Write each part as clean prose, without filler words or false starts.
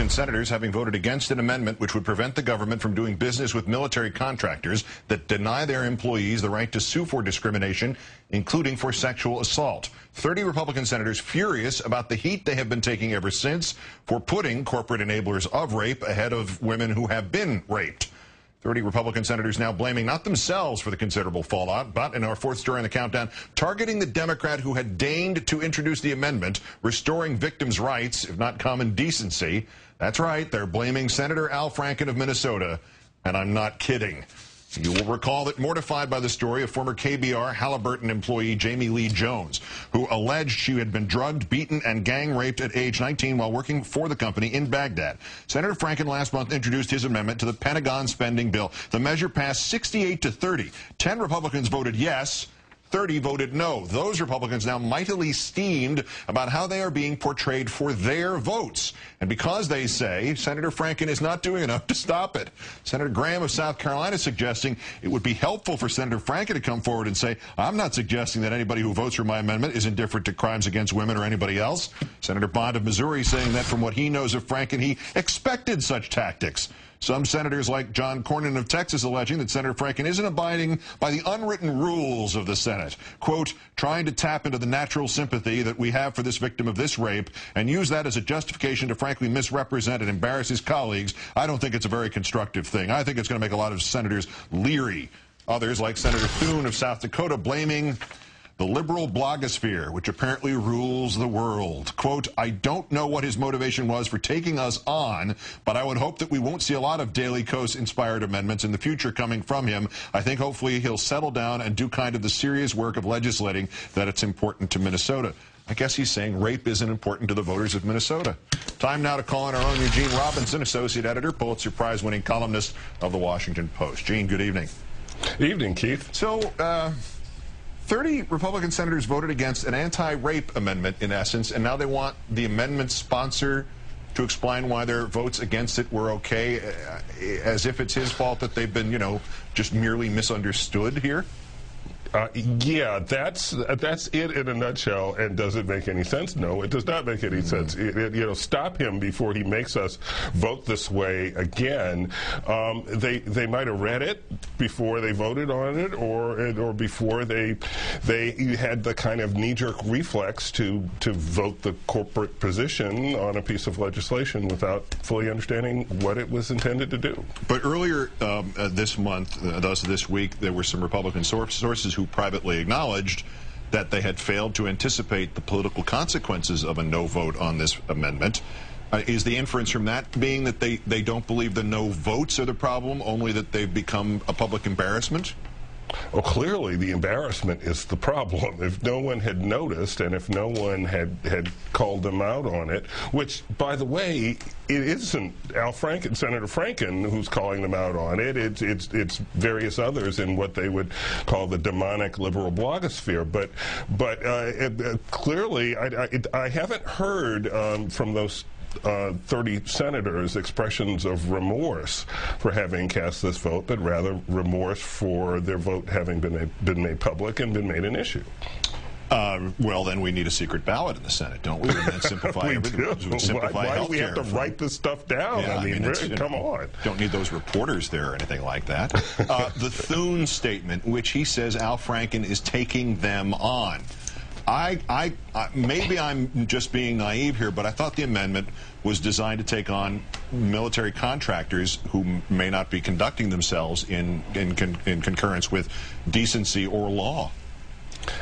Republican senators having voted against an amendment which would prevent the government from doing business with military contractors that deny their employees the right to sue for discrimination, including for sexual assault. 30 Republican senators furious about the heat they have been taking ever since for putting corporate enablers of rape ahead of women who have been raped. 30 Republican senators now blaming not themselves for the considerable fallout, but in our fourth story in the countdown, targeting the Democrat who had deigned to introduce the amendment, restoring victims' rights, if not common decency. That's right, they're blaming Senator Al Franken of Minnesota, and I'm not kidding. You will recall that mortified by the story of former KBR Halliburton employee Jamie Lee Jones, who alleged she had been drugged, beaten, and gang raped at age 19 while working for the company in Baghdad. Senator Franken last month introduced his amendment to the Pentagon spending bill. The measure passed 68 to 30. 10 Republicans voted yes. 30 voted no. Those Republicans now mightily steamed about how they are being portrayed for their votes. And because they say Senator Franken is not doing enough to stop it. Senator Graham of South Carolina is suggesting it would be helpful for Senator Franken to come forward and say, I'm not suggesting that anybody who votes for my amendment is indifferent to crimes against women or anybody else. Senator Bond of Missouri saying that from what he knows of Franken, he expected such tactics. Some senators like John Cornyn of Texas alleging that Senator Franken isn't abiding by the unwritten rules of the Senate. Quote, trying to tap into the natural sympathy that we have for this victim of this rape and use that as a justification to frankly misrepresent and embarrass his colleagues. I don't think it's a very constructive thing. I think it's going to make a lot of senators leery. Others, like Senator Thune of South Dakota, blaming the liberal blogosphere, which apparently rules the world. Quote, I don't know what his motivation was for taking us on, but I would hope that we won't see a lot of Daily Kos-inspired amendments in the future coming from him. I think hopefully he'll settle down and do kind of the serious work of legislating that it's important to Minnesota. I guess he's saying rape isn't important to the voters of Minnesota. Time now to call on our own Eugene Robinson, Associate Editor, Pulitzer Prize-winning columnist of the Washington Post. Gene, good evening. Evening, Keith. So, 30 Republican senators voted against an anti-rape amendment, in essence, and now they want the amendment sponsor to explain why their votes against it were okay, as if it's his fault that they've been, just merely misunderstood here? Yeah, that's it in a nutshell. And does it make any sense? No, it does not make any sense. Stop him before he makes us vote this way again. They might have read it before they voted on it, or before they had the kind of knee-jerk reflex to vote the corporate position on a piece of legislation without fully understanding what it was intended to do. But earlier this month, thus this week, there were some Republican sources who privately acknowledged that they had failed to anticipate the political consequences of a no vote on this amendment. Is the inference from that being that they don't believe the no votes are the problem, only that they've become a public embarrassment? Well, clearly the embarrassment is the problem. If no one had noticed and if no one had called them out on it, which, by the way, it isn't Senator Franken who's calling them out on it. It's various others in what they would call the demonic liberal blogosphere. But clearly, I haven't heard from those 30 senators expressions of remorse for having cast this vote, but rather remorse for their vote having been made public and been made an issue. Well, then we need a secret ballot in the Senate, don't we? Wouldn't that simplify everything? Why do we have to write this stuff down? Yeah, I mean really, come on. Don't need those reporters there or anything like that. The Thune statement, which he says Al Franken is taking them on. Maybe I'm just being naive here, but I thought the amendment was designed to take on military contractors who may not be conducting themselves in concurrence with decency or law.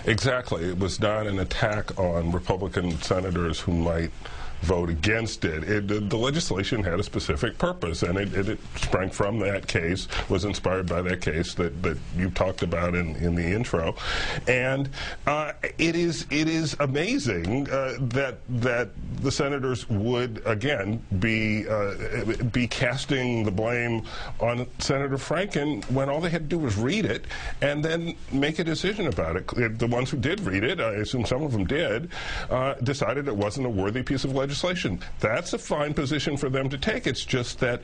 Exactly. It was not an attack on Republican senators who might vote against it. The legislation had a specific purpose, and it sprang from that case, was inspired by that case that you talked about in the intro. And it is amazing that the senators would again be casting the blame on Senator Franken when all they had to do was read it and then make a decision about it. The ones who did read it, I assume some of them did, decided it wasn't a worthy piece of legislation. That's a fine position for them to take. It's just that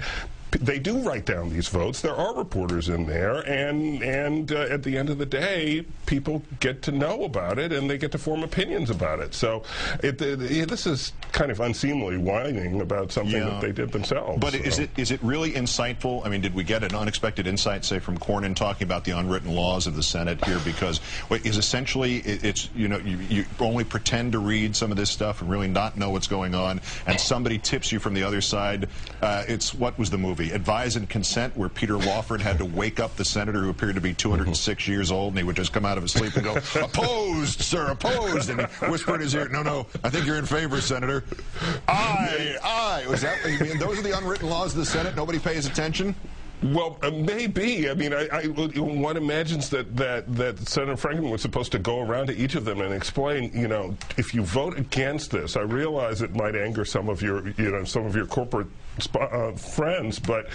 they do write down these votes. There are reporters in there, and at the end of the day, people get to know about it, and they get to form opinions about it. So this is kind of unseemly whining about something that they did themselves. But is it really insightful? I mean, did we get an unexpected insight, say, from Cornyn talking about the unwritten laws of the Senate here? Because is essentially it's you only pretend to read some of this stuff and really not know what's going on, and somebody tips you from the other side. It's what was the movie, Advise and Consent, where Peter Lawford had to wake up the senator who appeared to be 206 years old, and he would just come out of his sleep and go, "Opposed, sir, opposed," and he whispered in his ear, "No, I think you're in favor, Senator." Aye. Was that? I mean, those are the unwritten laws of the Senate. Nobody pays attention. Well, maybe. I mean, one imagines that Senator Franken was supposed to go around to each of them and explain, if you vote against this, I realize it might anger some of your, some of your corporate friends, but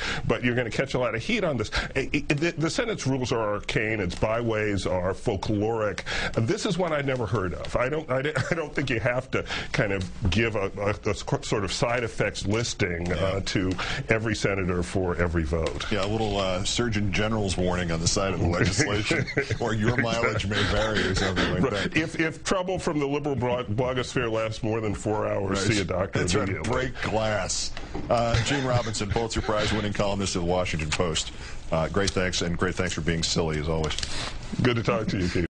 you're going to catch a lot of heat on this. The Senate's rules are arcane. Its byways are folkloric. This is one I'd never heard of. I don't think you have to kind of give a sort of side effects listing to every senator for every vote. Yeah, a little Surgeon General's warning on the side of the legislation, or your mileage may vary, or something like that. If trouble from the liberal blogosphere lasts more than 4 hours, see a doctor immediately. That's right, break glass. Gene Robinson, Pulitzer Prize-winning columnist of the Washington Post. Great thanks for being silly, as always. Good to talk to you, Keith.